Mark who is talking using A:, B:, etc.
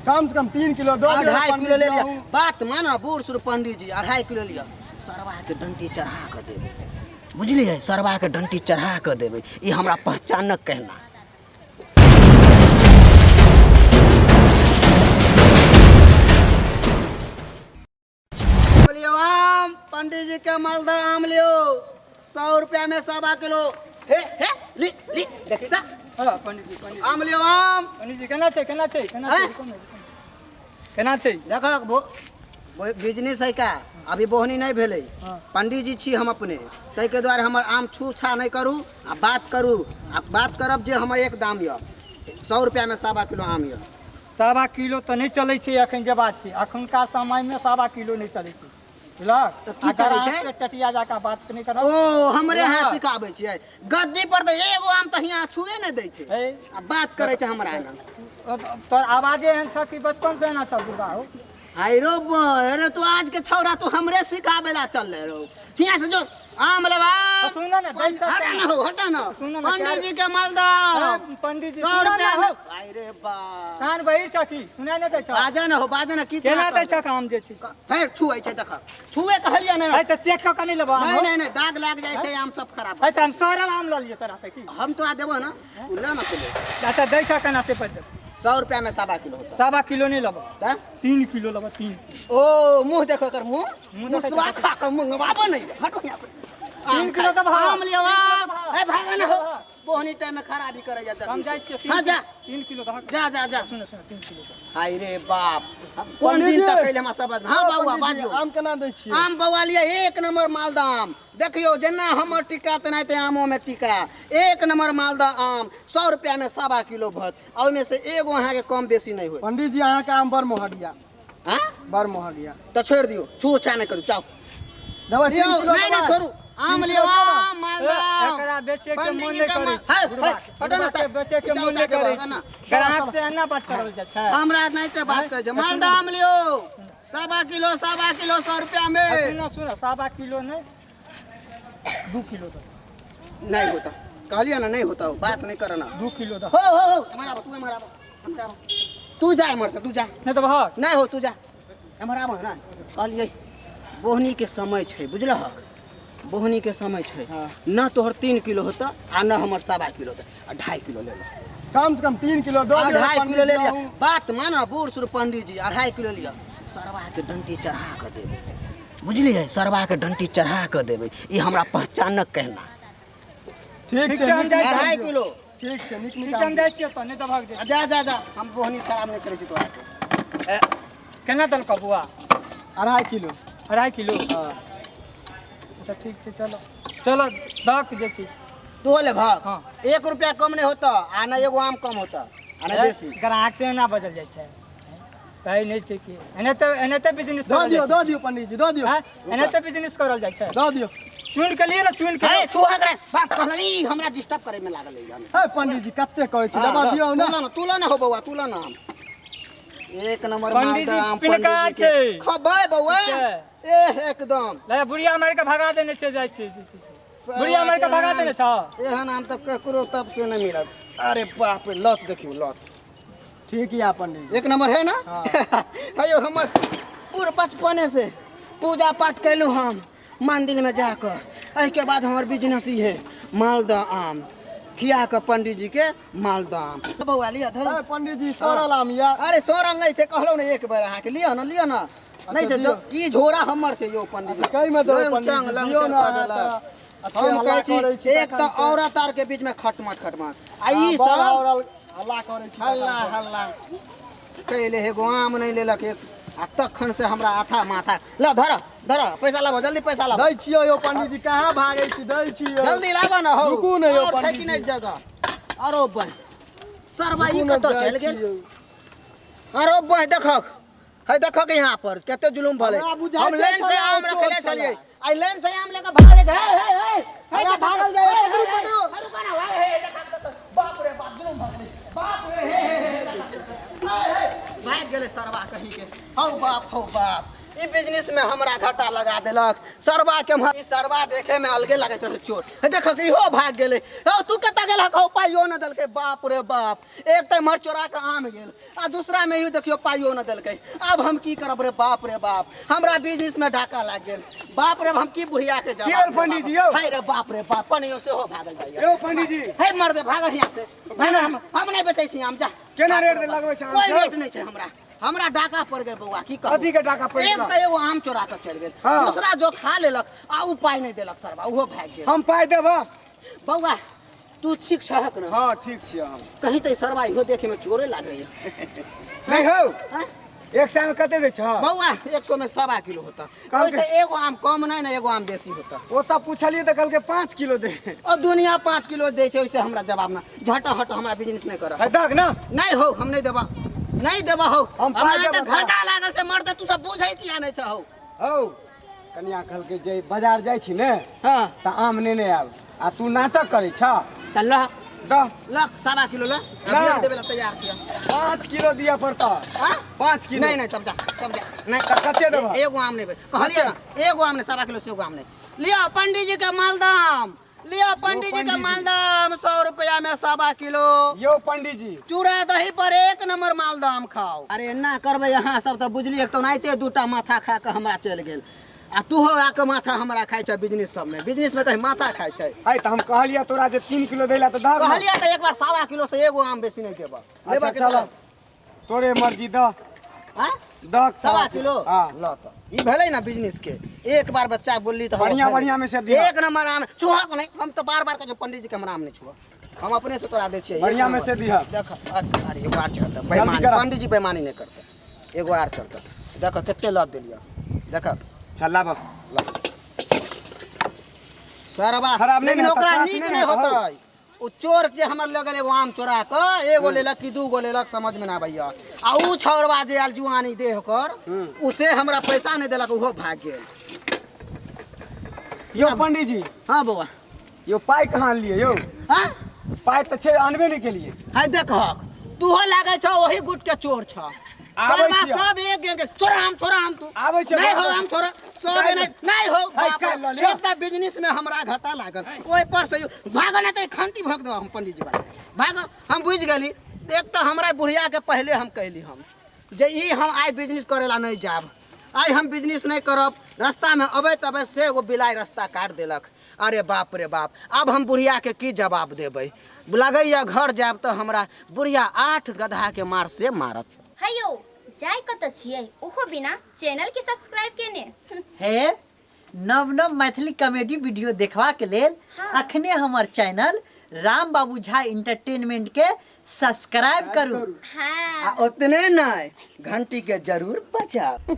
A: कम से कम 3 kilo
B: 2.5 kilo ले लिया। बात माना बूढ़ सूढ़ पंडित जी 2.5 किलो लिया। सरवा के डंटी चढ़ा कर देवे, बुझलिए? सरवा के डंटी चढ़ा कर देवे, ये हमरा पहचानक कहना। आम पंडित जी के मालदा आम लियो 100 रुपया में 1.25 किलो। हे ली देखी ता।
A: हां पंडित जी
B: आम लियो आम।
A: पंडित जी केना छै
B: देखो बिजनेस है का अभी बोहनी नहीं भेले। पंडित जी छी हम अपने, तै के द्वारा हमर आम छूछा नहीं करू आ बात करू। आ बात करब जे हमर एक दाम य 100 रुपया में 1.25 किलो आम य।
A: 1.25 किलो तो नहीं चले छै अखन जे बात छै। अखनका समय में 1.25 किलो नहीं चले छै, बुझलक?
B: तो की चले छै?
A: टटिया जाका बात नहीं करब।
B: ओ हमरे हाथ सिखाबै छियै। गद्दी पर त एगो आम त हिया छुए नहीं दै छै आ बात करे छै हमरा ना।
A: तोर आवाजे एहन छ कि बचपन से ना चल दुर्गा हो।
B: आई रो अरे तू आज के छौरा तू हमरे सिखावे ला चल ले रो। हिया से जो आम लेबा।
A: सुन ना
B: हटा ना पंडित जी के मालदा
A: पंडित जी
B: 100 रुपया में। आई रे बा
A: कान बहिर छ की सुना नै दै छ।
B: बाजा ना हो बाजा ना की
A: केना दै छ काम जे छै।
B: फेर छुए छै देख छुए कहलिया ना।
A: है त चेक क नहीं लेबा।
B: नहीं दाग लाग जाय छै आम सब खराब।
A: है त हम सरल आम ल लिए तोरा से की
B: हम तोरा देबो ना तू ले ना तू ले।
A: अच्छा दै छ केना से पर
B: 100 रुपया में 1.25 किलो होता।
A: 1.25 किलो नहीं लेबो त 3 किलो लेबो। 3
B: ओ मुंह देखो कर मुंह सवा खा कर मुंह बाबा नहीं हटो यहां से।
A: 3 किलो तब
B: आम लियो ए भागा ना हो बोहनी टाइम में खराबी करे जा।
A: हम जाय छी।
B: हां जा
A: 3 किलो त
B: जा
A: सुन 3 किलो।
B: हाय रे बाप कौन दिन तक कैले हम सब। हां बाबूआ बाजियो
A: आम केना दै छी?
B: आम बौआ लिया 1 नंबर मालदा आम। देखियो जेना हमर टिका तनाते आमो में टिका 1 नंबर मालदा आम 100 रुपया में 1.25 किलो भत। ओइ में से एगो अहाँ के कम बेसी नहीं होय।
A: पंडित जी अहाँ के आम बड़ महगिया।
B: हां
A: बड़ महगिया
B: तो छोड़ दियो छू छा नहीं करू जाओ।
A: दवा 3 किलो
B: नहीं छोड़ू आम लियो आम मालदा
A: एकरा बेचे के मन नहीं करे।
B: हटो ना सर
A: बेचे के मन नहीं करे। ग्राहक से अन्ना बात करल जाय छै।
B: हमरा नहीं से बात करे छै। मालदा आम लियो 1.25 किलो 100 रुपया में।
A: सुनो 1.25 किलो नहीं 2 किलो तो
B: नहीं होता कहलिया ना नहीं होता बात नहीं करना।
A: 2 किलो तो
B: हो हमारा तू जा हमर से तू जा
A: नहीं तो भाग
B: नहीं हो तू जा हमारा ना कहलिए बोहनी के समय छै बुझलह। बोहनी के समय छै न तोहर 3 किलो होता आ न हमर 1.25 किलो होता। 2.5 किलो ले ले
A: कम से कम 3 किलो
B: 2.5 किलो ले लिया। बात माना बूढ़ सूढ़ पंडित जी 2.5 किलो लिया। सरवा के डंटी चढ़ा कर देवे, बुझलिए? सरवा के डंटी चढ़ा कर देवे, ये हमरा पहचानक कहना।
A: ठीक छै
B: 2.5 किलो
A: ठीक छै निकल जाय छियै त नहीं तो भाग जाय।
B: जा हम बोहनी खराब नहीं करे छी तोरा से।
A: केना दल का बुआ 2.5 किलो 2.5 किलो। हां तो ठीक छै चलो दक जे चीज
B: तू ले भाग।
A: हां
B: 1 रुपया कम नहीं होता आ ना एगो आम कम होता आ ना बेसी।
A: ग्राहक से ना बदल जाय छै कहीं नहीं छै कि एने तो बिजनेस दो दियो पंडित जी दो दियो। एने तो बिजनेस करल जाय छै दो दियो। चुन के लिए ना चुन के
B: ए छुहा करे बाप कहली हमरा डिस्टर्ब करे में लागल है।
A: सब पंडित जी कत्ते कहै छी दबा दियो ना।
B: तू ला ना हो बौआ तू ला ना। 1 नंबर
A: पंडित
B: मालदा
A: जी
B: आम
A: पिनका
B: पंडित
A: छै
B: जी खबै बौआ एकदम
A: ले बुढ़िया मार के भगा देने छै जाय छै। बुढ़िया मार के भगा देने छ
B: एहन आम तक ककरो तब से नहीं मिलल। अरे बाप रे लत देखियो लत
A: ठीक है पंडित
B: 1 नंबर है ना। अयो हमर पूरे बचपने से पूजा पाठ कैलू हम मंदिर में जाकर। एहि के बाद हमर बिजनेस ही है मालदा आम खिया के पंडित जी के मालदा आम। बौआ लिया धरो
A: पंडित जी सरल आम या।
B: अरे सरल नहीं छै कहलो ने एक बार अहाँ के लियो ना नहीं से ई झोरा हमर छै यो पंडित जी।
A: कई में दो पंडित जी दियो ना
B: हम कहै छी एक त औरत आर के बीच में खटमट आ ई सब
A: हल्ला करे छी
B: हल्ला कैले हे आम नहीं लेलक एक आ तखन से हमरा आथा माथा ल धर पैसा लाबो जल्दी पैसा लाबो।
A: दै छियो यो पंडित जी कहां भागै छी दै छियो
B: जल्दी लाबो न हो
A: रुकू न यो पंडित
B: जी नहीं जगह। अरो बन सरवा ई कतो चल गेल। अरो बन देखक यहां पर कते जुलुम भले। हम लाइन से आम रखले छलिए आई लाइन से आम लेके भागे हे भागल जाए पकड़ू रुका ना बाप रे बाप जुलुम भगले बाप रे हे भाग गेले सरवा कहीं के। हौ बाप ई बिजनेस में हमरा घाटा लगा देलक सरवा के हम ई सरवा देखे में अलगे लगत रहे चोर देख कि इहो भाग गेले तू कत गेल हो पाइयो न देलके बाप रे बाप एक त मर चोरा के आम गेल आ दूसरा में ही देखियो पाइयो न देलके अब हम की करब रे बाप हमरा बिजनेस में ढाका लाग गेल बाप रे हम की बुढ़िया के जवाब
A: पंडित जी यौ
B: हाय रे बाप रे बाप पनियो से हो भागल जाइए
A: यौ पंडित जी
B: हे मर दे भागल यहां से हम नहीं बेचै छी आम जा
A: केना रेट लगबै छै
B: कोई रेट नहीं छै हमरा डाका पड़ गेल बउआ की कहू
A: कथी के डाका पड़ गेल
B: एगो आम चोरा के चल गेल दूसरा जो खा लेलक आ उ पाई नहीं देलक सरवा उहो भाग गेल
A: हम पाई देब
B: बउआ तू ठीक छहक न
A: हां ठीक छी हम
B: कहीं त सरवा इहो देखे में चोरे लागै
A: नहीं हो 100 में कते दै छ
B: बउआ 100 में 1.5 किलो होता ओइसे एगो आम कम नहीं ना एगो आम बेसी होता
A: ओ त पूछलिए त कहल के 5 किलो दे
B: और दुनिया 5 किलो दे छै ओइसे हमरा जवाब ना झट हट हमरा बिजनेस नहीं कर
A: है दग ना
B: नहीं हो हम नहीं देबा हो हमरा त घाटा लागल से मर त तू सब बुझै किया नहीं छ
A: हो कनिया कहल के जे बाजार जाय छी ने
B: हां
A: त आम नेने आब आ तू नाटक करे छ
B: त ल
A: द
B: लख 1.5 किलो ल अभी हम देबे ला तैयार छियै
A: 5 किलो दिया पड़ता
B: हां
A: 5 किलो
B: नहीं तब जा नहीं
A: कते देबा
B: एगो आम लेबे कहलिए ना एगो आम ने 1.5 किलो से एगो आम नहीं लियो पंडित जी के मालदाह आम लियो पंडित जी के मालदाह आम 100 रुपया में 1.5 किलो
A: यो पंडित जी
B: चूड़ा दही पर 1 नंबर मालदाह आम खाओ अरे ना करबे यहाँ सब तो बुझली एक तो नाइते दूटा माथा खा के हमरा चल गेल आ तू हो आके माथा हमरा खाइ छ बिजनेस सब में बिजनेस में कहीं माथा खाइ छ
A: आई त हम कहलिया तोरा जे 3 किलो देला त दा
B: कहलिया त एक बार 1.5 किलो से एगो आम बेसी नहीं देबा लेबा के
A: चल तोरे मर्जी द
B: हां
A: द
B: 1.5 किलो
A: हां
B: ल त ई भेलै ना बिजनेस के एक बार बच्चा बोलली तो
A: बढ़िया में से दिया
B: एक नंबर आम छुआ नहीं हम तो बार के जो पंडित जी के नाम नहीं छुआ हम अपने से तोरा दे छियै
A: बढ़िया में से दिया
B: देख अरे एगो आर चलता बेईमानी पंडित जी बेईमानी नहीं करते एगो आर चलता देख केते लद देलिया देख
A: चल लाब
B: सरबा
A: खराब नहीं
B: लेकिन ओकरा
A: होता,
B: नीक
A: नहीं
B: नहीं
A: होता।
B: होतै उ चोर के हमर लगल एगो आम चोरा के एगो लेलक कि दूगो लेलक समझ में ना आबैया आ उ छौरवा जे आल जुआनी देह कर उसे हमरा पैसा नहीं देलक उहो भाग गेल
A: यो पंडित जी
B: हां बउआ
A: यो पाई कहां लिए यो
B: हां
A: पाई त छे अनबे नहीं के लिए
B: हाय देखक तू हो लागे छ वही गुट के चोर छ
A: आबै
B: सरवा
A: छियै।
B: सब एक गैंग के चोरा हम तू
A: आबै छियै।
B: नहीं हो हम छोरा सब नहीं हो
A: हाय,
B: बाप
A: काल्हि लऽ लिअ।
B: एकटा बिजनेस में हमरा घाटा लागल ओइ पर से भागो नहीं त खंती भाग दो हम पंडित जी बात भागो हम बुझ गेली एक तो हमरा बुढ़िया के पहले हम कहली हम जे ई हम आई बिजनेस करेला नहीं जाब आई हम बिजनेस नहीं करब रास्ता में अबे तबे से एगो बिलाई रास्ता काट देलक अरे बाप रे बाप अब हम बुढ़िया के की जवाब देबै लगैया घर जाब तो हमरा बुढ़िया 8 गधा के मार से मारत
C: हेयो जाय कत छियै ओहो बिना चैनल के सब्सक्राइब केने
D: हे नव नव मैथिली कॉमेडी वीडियो देखवा के लेल अखने हमर चैनल राम बाबू झा एंटरटेनमेंट के सब्सक्राइब करू
C: हाँ
B: आ उतने नहीं घंटी के जरूर बजाओ